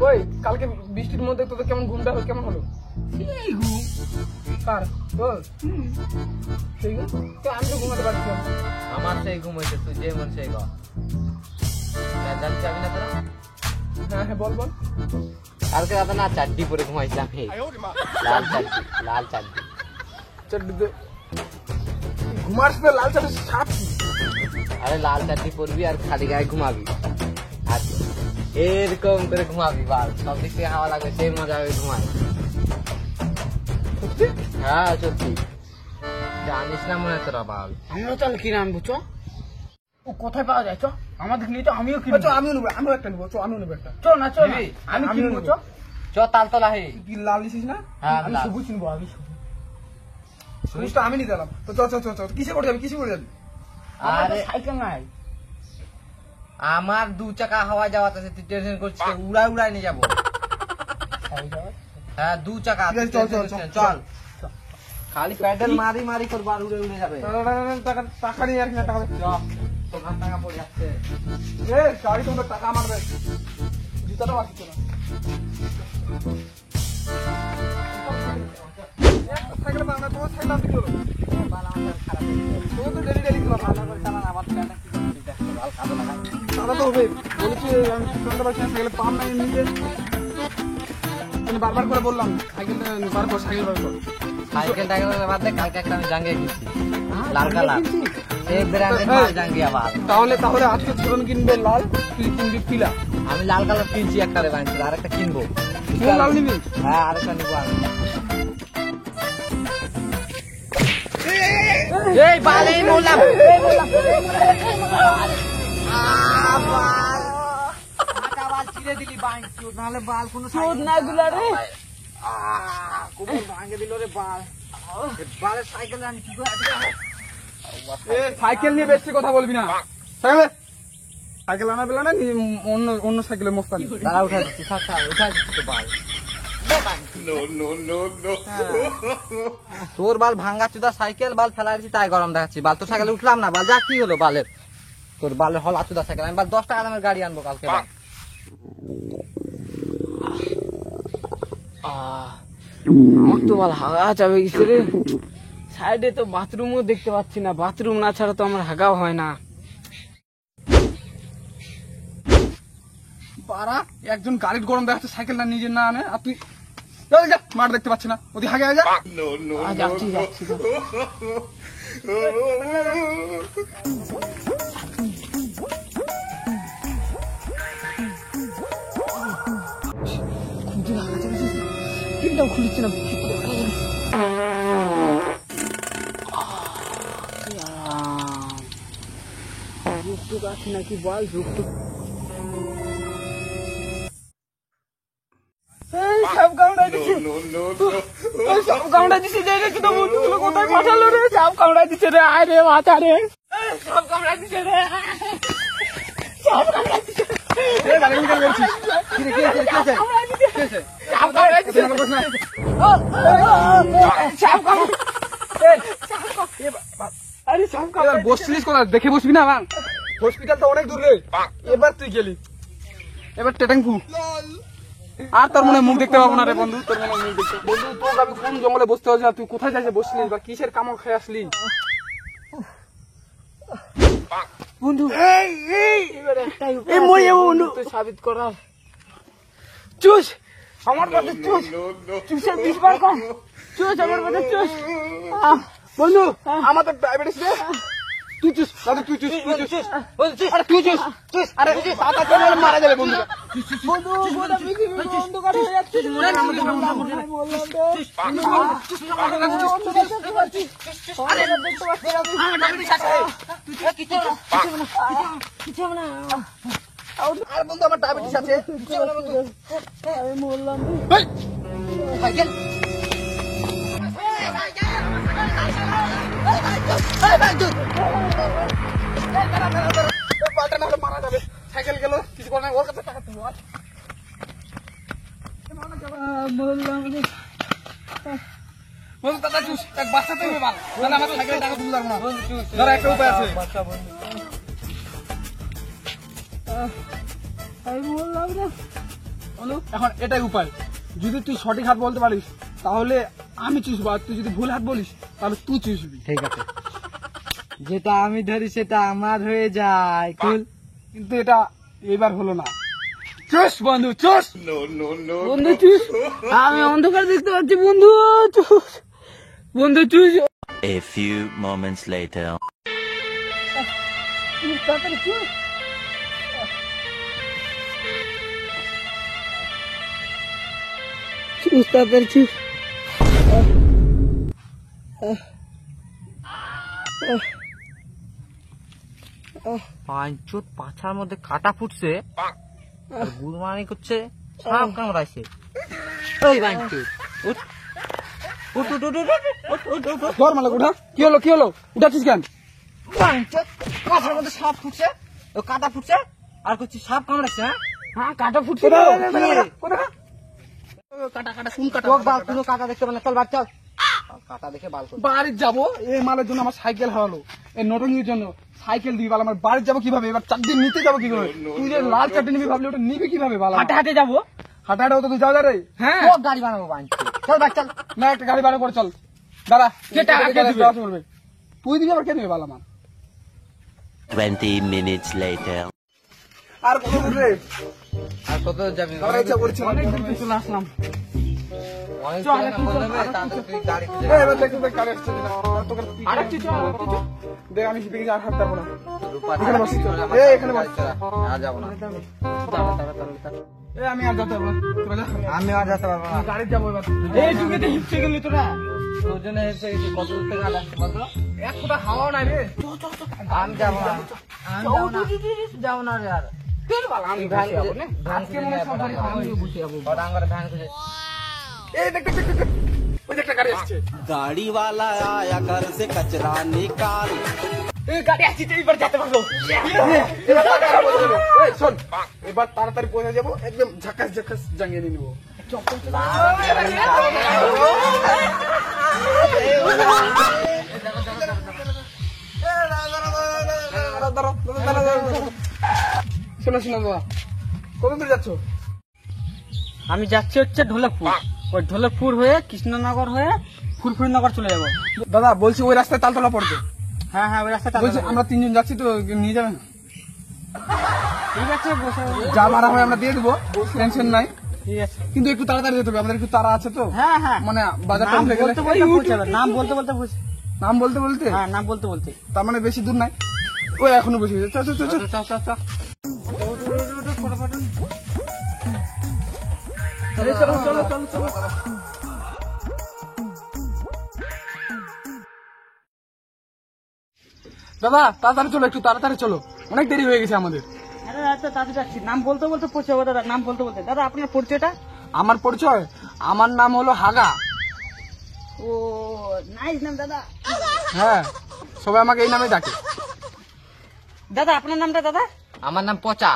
ওই কালকে বৃষ্টির মধ্যে তোদের কেমন ঘুমটা কেমন হলো? সেই ঘুম কার তোর? সেই ঘুম তো আমি তো ঘুমাতে পারছি না। আমার সেই ঘুম হয়েছে, তুই যে মন সেই ঘর যাবি না তোরা? হ্যাঁ হ্যাঁ বল বল। কালকে রাতে না চাড্ডি পরে ঘুমাইছিলাম, লাল চাড্ডি চাড্ডিতে ঘুমাস না? লাল চাড্ডি সাপ? আরে লাল চাড্ডি পরবি আর খালি গায়ে ঘুমাবি, আর এরকম করে ঘুমাবি, বাল সব দিক থেকে হাওয়া লাগবে, সেই মজা হবে ঘুমায়। সত্যি? হ্যাঁ সত্যি, জানিস না মনে হয় তোরা বাল। আমরা তাহলে কিনে আনবো, চ। ও কোথায় পাওয়া যায়, চ আমাদের নিয়ে, তো আমিও কিনবো। আচ্ছা আমিও নেবো, আমিও একটা নেবো, চ আমিও নেবো একটা। চ না, চ না, আমি কিনবো, চ। চ তালতলা হে। কি লাল নিছিস না? হ্যাঁ আমি লাল। সবুজ কিনবো, আমি সবুজ। সবুজটা আমি নিতে এলাম তো। চ চ চ চ কিসে করে যাবি, কিসে করে যাবি? আরে আরে সাইকেল নাই। আমার 2 চাকা হাওয়া যাওয়াতে তুই টেনশন করছিস, উড়াই নিয়ে যাবো। হ্যাঁ 2 চাকা, ঠিক আছে, চল, চল, চল, চল। খালি প্যাডেল মারি করবো আর উড়ে যাবে। টাকা টাকা নিয়ে আর কিনা টাকা দে। চ, তোর টাকা পড়ে যাচ্ছে। এ গাড়ি তোমার টাকা আমার দে। জুতাটাও আসছে না। সাইকেল বাংলা তোমার সাইকেল আনতে গেলো। তুমি তো ডেলি ডেলি খেলা ভালো করে চালান, আমার প্যাডে কি করছিস? ভালো খাবো না। দাদা তো হবে বলেছি, আমি শুনতে পাচ্ছি না, সাইকেলে পাম নাই নিজে। আমি বারবার করে বললাম সাইকেল বার কর, সাইকেল বার কর। সাইকেল টাইকেল বাদ দে, কালকে একটা আমি জাঙ্গিয়ে কিনছি, লাল কালার, এই ব্র্যান্ডের মাল জাঙ্গিয়া বাল। তাহলে আজকে ছোটন কিনবে লাল, তুই কিনবি পিলা। আমি লাল কালার কিনছি, একটা রে বানিয়েছি, আর একটা কিনবো। তুই লাল নিবি? হ্যাঁ আরেকটা নিবো আমি। এই বাল, এই বললাম চিড়ে দিলি বাইক, নাহলে বাল কোনো চোদ না দিলা রে। কোমর ভাঙে দিল রে বাল। বালের সাইকেল আমি কি করে এ সাইকেল নিয়ে বেশি কথা বলবি না। সাইকেল আনা পেলা না, অন্য সাইকেলের মস্তানি। তারা উঠা দিচ্ছি, উঠা দিচ্ছি তো বাল। তোর বাল ভাঙ্গা চুদা সাইকেল, বাল ফেলা দিচ্ছি তাই গরম দেখাচ্ছি। বাল তোর সাইকেলে উঠলাম না, বাল যা কি হলো বালের, তোর বালের হলা চুদা সাইকেল। আমি বাল 10 টাকা দামের গাড়ি আনবো কালকে। আমার তো বল হাগা যাবে কিছু রে। সাইডে তো বাথরুমও দেখতে পাচ্ছি না, বাথরুম না ছাড়া তো আমার হাগাও হয় না। পারা একজন গাড়ির গরম দেখাচ্ছে, সাইকেল না নিজের না আনে, আর তুই যা মাঠ দেখতে পাচ্ছি না, ওদি হাগে যা। যাচ্ছি যাচ্ছি। কিন্তু খুলছে না। রুকটুক আছে নাকি বল, রুকটুক। সাপ কামড়াই দিচ্ছে, সাপ কামড়াই দিচ্ছে, কিন্তু বন্ধুগুলো কোথায় পাঠালো রে? সাপ কামড়াই দিচ্ছে রে, আয় রে মাথা রে, সাপ কামড়াই দিচ্ছে রে, সাপ কামড়াই দিচ্ছে। বসছিলিস কোথায়? দেখে বসবি না, হসপিটাল তো অনেক দূর রে। এবার তুই গেলি, এবার টেটাঙ্কু। আর তোর মনে মুখ দেখতে পাবো না রে বন্ধু, তোর মনে মুখ দেখতে। বন্ধু তোকে আমি কোন জঙ্গলে বসতে হচ্ছে, তুই কোথায় যাইছে বসলি, বা কিসের কামড় খেয়ে আসলি? বন্ধু এবার একটাই তুই সাবিত করার। চুষ আমার কাছে, চুষ চুষের 20 বার কম, চুষ আমার কাছে, চুষ। বন্ধু আমার তো ডায়াবেটিস রে, তুই চুস দাদা, তুই চুস, আরে তুই চুস, আরে দাদা কেন মারা যাবে বন্ধু? বন্ধু গোটা পৃথিবী অন্ধকার হয়ে যাচ্ছে, আর বন্ধু আমার ডায়াবেটিস আছে, আমি বললাম সাইকেল মারা যাবে। সাইকেল গেল, কিছু করে না, ওর কাছে টাকা তুলো। বন্ধু দাদা চুস, এক বাচ্চাতে হবে বাল, তাহলে আমার সাইকেলে টাকা তুলতে পারবো না। ধর একটা উপায় আছে, আমি বললাম না বন্ধু এখন এটাই উপায়, যদি তুই সঠিক হাত বলতে পারিস তাহলে আমি চুষবো, আর তুই যদি ভুল হাত বলিস তাহলে তুই চুষবি। ঠিক আছে, যেটা আমি ধরি সেটা আমার হয়ে যায়। কুল। কিন্তু এটা এবার হলো না। চুষ বন্ধু চুষ। বন্ধু চুষ, আমি অন্ধকার দেখতে পাচ্ছি। বন্ধু চুষ, বন্ধু চুষ। A few moments later. তাড়াতাড়ি চুষ। চুষ তাড়াতাড়ি চুষ। পাঁচজোট পাছার মধ্যে কাটা ফুটছে আর গুরমানি করছে, সাপ কামড়াইছে। ওই বাঞ্চুত, উঠ উঠ উঠ উঠ উঠ, উঠ উঠ উঠ উঠ। ধর মালিক উঠা। কি হলো কি হলো, উঠাচ্ছিস কেন? বাঞ্চুত, পাছার মধ্যে সাপ ফুটছে, ও কাটা ফুটছে আর করছি সাপ কামড়াইছে। হ্যাঁ হ্যাঁ কাটা ফুটছে। কাটা কাটা কোন কাটা? তোর বাল কোনো কাটা দেখতে পারে না, চল বাদ চল। কাটা দেখে বাল কর। বাড়ির যাবো, এই মালের জন্য আমার সাইকেল হারালো, এই নটঙ্গির জন্য সাইকেল দিবি বাল। আমার বাড়ির যাবো কিভাবে, এবার চাকরি নিতে যাবো কিভাবে? তুই যে লাল চাকরি নিবি ভাবলি, ওটা নিবি কিভাবে বাল? হাঁটে হাঁটে যাবো। হাঁটা হাঁটা তো তুই যাও রে। হ্যাঁ তোর গাড়ি বানাবো বাঞ্চুত, চল বাদ চল। না, একটা গাড়ি ভাড়া করে চল। দাঁড়া, কে টাকা কে দিবে? বলবে তুই দিবি, আবার কে নেবে বাল আমার? 20 minutes later. আর কত দূর রে? আর কত যাবি? আমার ইচ্ছা করছে না। অনেক দূর দিয়ে চলে আসলাম। অনেক চল, জায়গা একটু চল, বলবে, আরেকটু তাহলে তুই গাড়ি খুঁজে এই, এবার দেখতে দেখ গাড়ি আসছে কিনা। তোকে আরেকটু চল, আরেকটু চল। দেখ, আমি দেখি আর হাঁটতে পারবো না। রূপা এখানে বসি তো। এই, এখানে বস। আর যাবো না। এই, আমি আর যেতে পারবো না। তোরা যা। আমি আর যেতে পারবো না। গাড়ি যাবো এবার। এই যুগে তো হিপসে গেলি তোরা। তোর জন্য এসে গেছি, কত দূর থেকে আসছে বলতো? এক ফোঁটা হাওয়াও নাই রে। আমি যাবো না, আমি যাবো না, যাবো না রে। আর আমি ভ্যান যাবো না। আজকে মনে হয় সব গাড়ি আমি বসে যাবো। বড়াঙ্গরে ভ্যান খুঁজে। এই দেখ দেখ দেখ দেখ, ওই যে একটা গাড়ি আসছে। गाड़ी वाला आया घर से कचरा निकाल। এই গাড়ি আসছে, এইবার যেতে পারবো। এবার তাড়াতাড়ি পৌঁছে যাবো। এই, শোন, এবার তাড়াতাড়ি পৌঁছে যাবো, একদম ঝাকাস ঝাকাস জাঙ্গিয়ে নিয়ে নিবো। শোনো শোনো বাবা, কত দূর যাচ্ছ? আমি যাচ্ছি হচ্ছে ঢোলকপুর। ওই ঢোলকপুর হয়ে কৃষ্ণনগর হয়ে ফুরফুরিনগর চলে যাবো। দাদা বলছি ওই রাস্তায় তালতলা পড়বে। হ্যাঁ হ্যাঁ, ওই রাস্তাটা বলছি আমরা তিনজন যাচ্ছি তো, নিয়ে যাবেন? ঠিক আছে, বসে যা ভাড়া হয় আমরা দিয়ে দেবো, টেনশন নাই। ঠিক আছে। কিন্তু একটু তাড়াতাড়ি যেতে হবে, আমাদের একটু তাড়া আছে তো। হ্যাঁ হ্যাঁ, মানে বাজার নাম টাউন থেকে বলতে বলতে পৌঁছাবে, নাম বলতে বলতে পৌঁছে। নাম বলতে বলতে, হ্যাঁ, নাম বলতে বলতে। তার মানে বেশি দূর নাই, ওই এখনো বসে গেছে। চল চল চল চল। চল চল চল। চলো চলো চলো চলো। দাদা তাড়াতাড়ি চলো, একটু তাড়াতাড়ি চলো, অনেক দেরি হয়ে গেছে আমাদের। আরে আচ্ছা, তাড়াতাড়ি যাচ্ছি। নাম বলতে বলতে পৌঁছাবো দাদা, নাম বলতে বলতে। দাদা আপনার পরিচয়টা? আমার পরিচয়, আমার নাম হলো হাগা। ও নাইস নাম দাদা। হ্যাঁ, সবাই আমাকে এই নামে ডাকে। দাদা আপনার নামটা দাদা? আমার নাম পচা,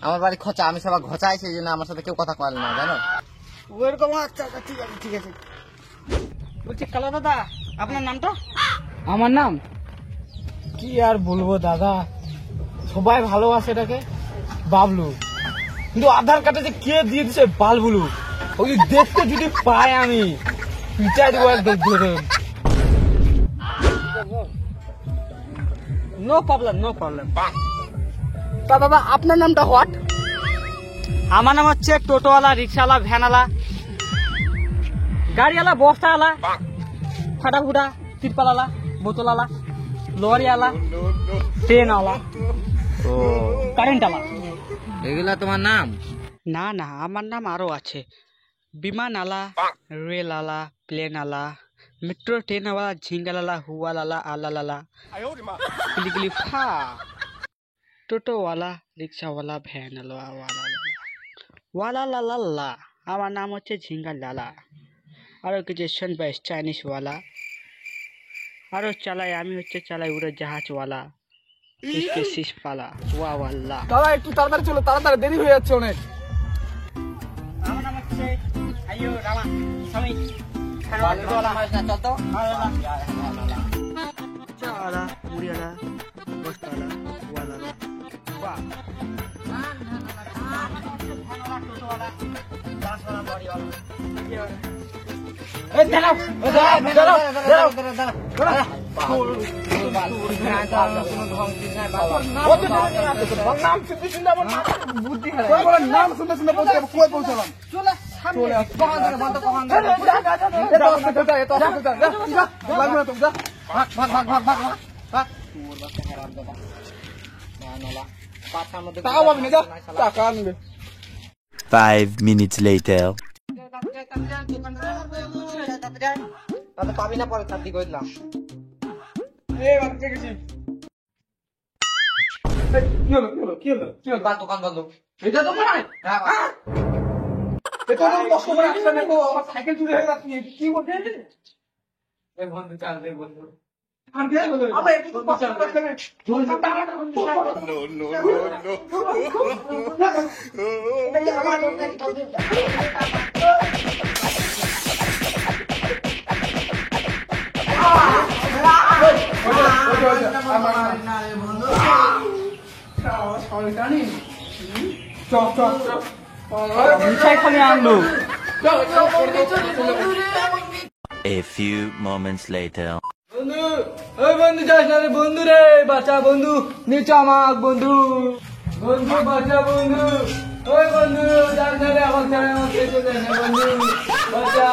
আমার বাড়ি খোঁচা। আমি সবাই ঘোচাই, সেই জন্য আমার সাথে কেউ কথা কয় না, জানো? ওরকম? আচ্ছা আচ্ছা, ঠিক আছে ঠিক আছে। বলছি কালা দাদা, আপনার নামটা? আমার নাম কি আর বলবো দাদা, সবাই ভালোবাসে এটাকে বাবলু, কিন্তু আধার কার্ডে যে কে দিয়ে দিছে বালবুলু, ওই দেখতে যদি পাই আমি পিটাই দেবো একদম ধরে। No problem, no problem. তা দাদা আপনার নামটা হোয়াট? আমার নাম হচ্ছে টোটোওয়ালা, রিক্সাওয়ালা, ভ্যানওয়ালা, গাড়িওয়ালা, বস্তাওয়ালা, ফাটাফুটা, তিরপালওয়ালা, বোতলওয়ালা, লরিওয়ালা, ট্রেনওয়ালা, কারেন্টওয়ালা। এগুলা তোমার নাম? না না, আমার নাম আরো আছে। বিমানওয়ালা, রেলওয়ালা, প্লেনওয়ালা, মেট্রো ট্রেনওয়ালা, ঝিঙ্গালালা, হুয়ালালা, আলালালা, কিলিকিলি ফা, টোটোওয়ালা, রিক্সাওয়ালা, ভ্যানওয়ালা, ওয়ালালালা। আমার নাম হচ্ছে ঝিঙ্গা লালা। আরো কিছু সনবাইশ চাইনিজওয়ালা আরো চালাই। আমি হচ্ছে চালাই উড়ে জাহাজওয়ালা, শিশপালা ওয়াওয়াল্লা। দাদা একটু তাড়াতাড়ি চলো, তাড়াতাড়ি দেরি হয়ে যাচ্ছে অনেক। আমার নাম হচ্ছে আইয়ো রামা স্বামী চল তো। চাওয়ালা, মুড়িওয়ালা, বস্তাওয়ালা, ওয়ালালা, ওয়া। এই দাঁড়াও দাঁড়াও দাঁড়াও নাম শুনতে শুনতে আমার মাথা বুদ্ধি হারায় তোর বলে নাম শুনতে শুনতে বলতে কই পৌঁছালাম চলে সামনে কখন থেকে বন্ধ কখন লাগবে না তো যা ভাগ ভাগ ভাগ ভাগ ভাগ ভাগ ভাগ তোর বাচ্চা খারাপ দাদা না নালা পাছার মধ্যে টাকা পাবি না যা টাকা নিবে 5 minutes later. তাতে পাবি না পরে তার দিকে হইলাম এই বাচ্চা গেছি কি হলো বা দোকান বন্ধ এটা তো নাই এটা তো কষ্ট করে আসলে দেখো আমার সাইকেল চুরি হয়ে যাচ্ছে কি বলতে এই বন্ধু চাল দে বন্ধু আর কি হলো আবার একটু কষ্ট করে মিঠাই খালি আনলো A few moments later. বন্ধু ওই বন্ধু যাস না রে বন্ধু রে বাঁচা বন্ধু নিচে আমাক বন্ধু বন্ধু বাঁচা বন্ধু ওই বন্ধু যাস না রে আমার ছেড়ে আমার বন্ধু বাঁচা